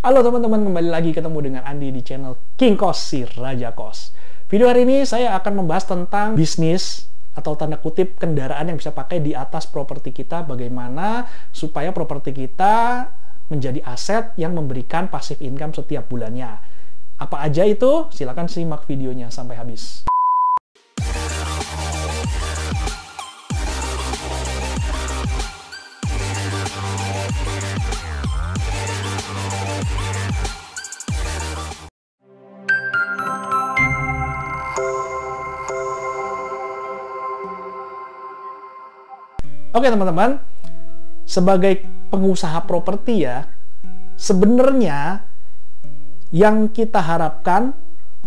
Halo teman-teman, kembali lagi ketemu dengan Andi di channel King Kos, si Raja Kos. Video hari ini saya akan membahas tentang bisnis atau tanda kutip kendaraan yang bisa pakai di atas properti kita. Bagaimana supaya properti kita menjadi aset yang memberikan passive income setiap bulannya. Apa aja itu? Silahkan simak videonya sampai habis. Oke teman-teman, sebagai pengusaha properti ya, sebenarnya yang kita harapkan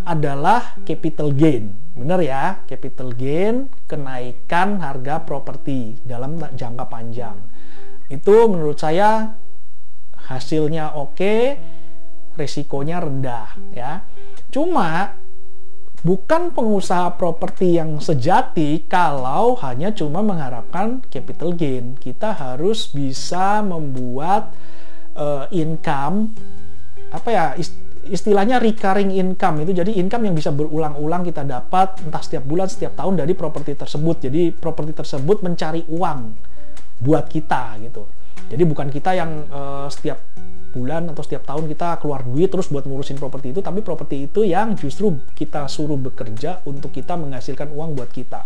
adalah capital gain. Benar ya, capital gain, kenaikan harga properti dalam jangka panjang. Itu menurut saya hasilnya oke, resikonya rendah ya. Cuma bukan pengusaha properti yang sejati kalau hanya cuma mengharapkan capital gain. Kita harus bisa membuat income, apa ya, istilahnya recurring income itu. Jadi income yang bisa berulang-ulang kita dapat entah setiap bulan, setiap tahun dari properti tersebut. Jadi properti tersebut mencari uang buat kita gitu. Jadi bukan kita yang setiap bulan atau setiap tahun kita keluar duit terus buat ngurusin properti itu, tapi properti itu yang justru kita suruh bekerja untuk kita menghasilkan uang buat kita.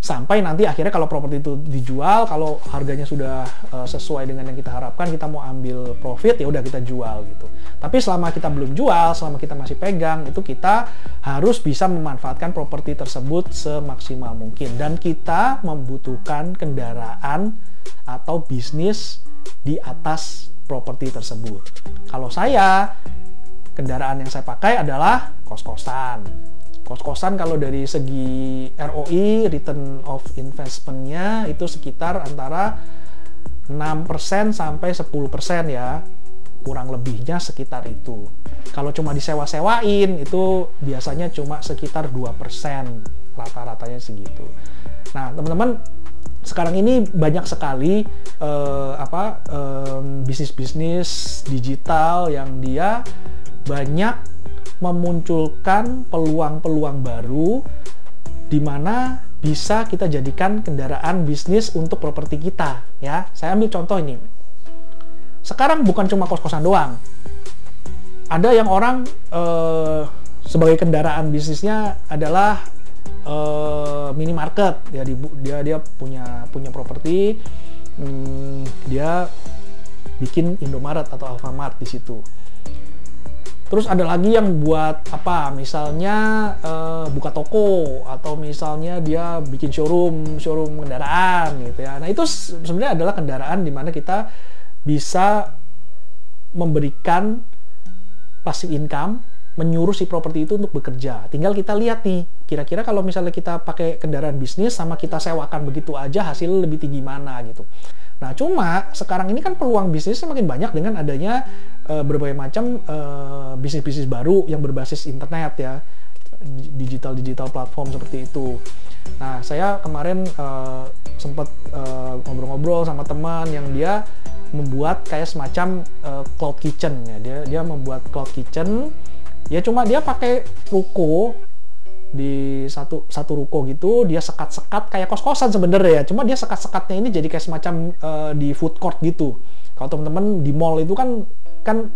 Sampai nanti akhirnya kalau properti itu dijual, kalau harganya sudah sesuai dengan yang kita harapkan, kita mau ambil profit, ya udah kita jual gitu. Tapi selama kita belum jual, selama kita masih pegang, itu kita harus bisa memanfaatkan properti tersebut semaksimal mungkin. Dan kita membutuhkan kendaraan atau bisnis di atas properti tersebut. Kalau saya, kendaraan yang saya pakai adalah kos-kosan. Kos-kosan kalau dari segi ROI, return of investment-nya itu sekitar antara 6% sampai 10% ya. Kurang lebihnya sekitar itu. Kalau cuma disewa-sewain itu biasanya cuma sekitar 2%. Rata-ratanya segitu. Nah, teman-teman, sekarang ini banyak sekali bisnis-bisnis digital yang dia banyak memunculkan peluang-peluang baru di mana bisa kita jadikan kendaraan bisnis untuk properti kita ya. Saya ambil contoh ini. Sekarang bukan cuma kos-kosan doang. Ada yang orang sebagai kendaraan bisnisnya adalah minimarket ya, dia punya properti, dia bikin Indomaret atau Alfamart di situ. Terus ada lagi yang buat apa, misalnya buka toko, atau misalnya dia bikin showroom kendaraan gitu ya. Nah itu sebenarnya adalah kendaraan di mana kita bisa memberikan passive income, menyuruh si properti itu untuk bekerja. Tinggal kita lihat nih, kira-kira kalau misalnya kita pakai kendaraan bisnis sama kita sewakan begitu aja, hasilnya lebih tinggi mana gitu. Nah, cuma sekarang ini kan peluang bisnis semakin banyak dengan adanya berbagai macam bisnis-bisnis baru yang berbasis internet ya, digital platform seperti itu. Nah, saya kemarin sempat ngobrol-ngobrol sama teman yang dia membuat kayak semacam cloud kitchen ya. Dia membuat cloud kitchen. Ya cuma dia pakai ruko, di satu ruko gitu, dia sekat-sekat kayak kos-kosan sebenarnya ya. Cuma dia sekat-sekatnya ini jadi kayak semacam di food court gitu. Kalau teman-teman di mall itu kan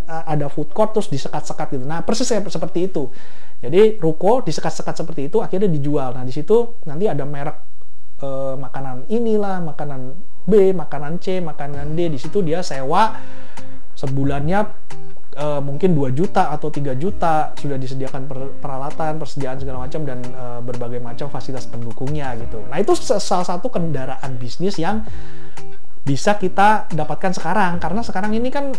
ada food court terus disekat-sekat gitu. Nah, persis seperti itu. Jadi ruko disekat-sekat seperti itu akhirnya dijual. Nah, di situ nanti ada merek makanan inilah, makanan B, makanan C, makanan D. Di situ dia sewa sebulannya mungkin 2 juta atau 3 juta, sudah disediakan peralatan, persediaan segala macam, dan berbagai macam fasilitas pendukungnya gitu. Nah itu salah satu kendaraan bisnis yang bisa kita dapatkan sekarang, karena sekarang ini kan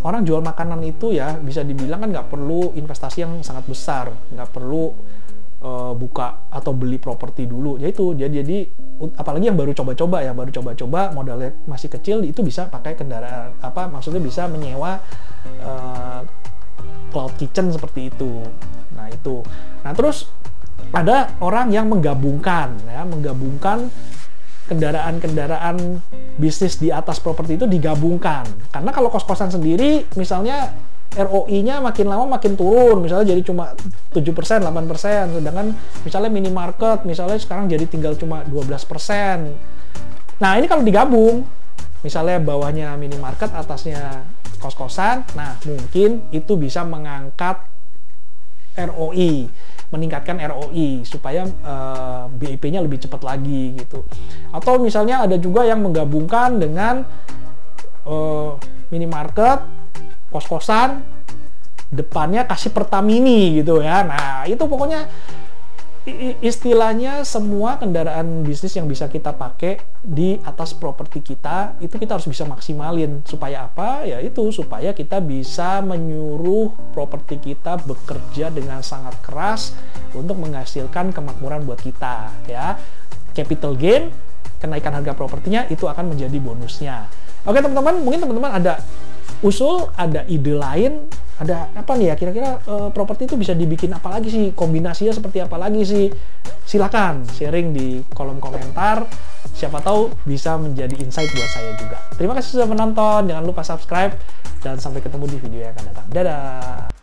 orang jual makanan itu ya bisa dibilang kan nggak perlu investasi yang sangat besar, nggak perlu buka atau beli properti dulu, yaitu jadi apalagi yang baru coba-coba modalnya masih kecil, itu bisa pakai kendaraan maksudnya bisa menyewa cloud kitchen seperti itu. Nah terus ada orang yang menggabungkan kendaraan-kendaraan bisnis di atas properti itu digabungkan. Karena kalau kos-kosan sendiri, misalnya ROI-nya makin lama makin turun, misalnya jadi cuma 7%, 8%, sedangkan misalnya minimarket, misalnya sekarang jadi tinggal cuma 12%. Nah, ini kalau digabung, misalnya bawahnya minimarket, atasnya kos-kosan, nah mungkin itu bisa mengangkat ROI, meningkatkan ROI supaya BIP-nya lebih cepat lagi gitu. Atau misalnya ada juga yang menggabungkan dengan minimarket, kos-kosan, depannya kasih Pertamini gitu ya. Nah, itu pokoknya istilahnya semua kendaraan bisnis yang bisa kita pakai di atas properti kita, itu kita harus bisa maksimalin. Supaya apa? Ya itu, supaya kita bisa menyuruh properti kita bekerja dengan sangat keras untuk menghasilkan kemakmuran buat kita ya. Capital gain, kenaikan harga propertinya itu akan menjadi bonusnya. Oke teman-teman, mungkin teman-teman ada usul, ada ide lain, ada apa nih ya, kira-kira properti itu bisa dibikin apa lagi sih, kombinasinya seperti apa lagi sih, silakan sharing di kolom komentar, siapa tahu bisa menjadi insight buat saya juga. Terima kasih sudah menonton, jangan lupa subscribe, dan sampai ketemu di video yang akan datang. Dadah!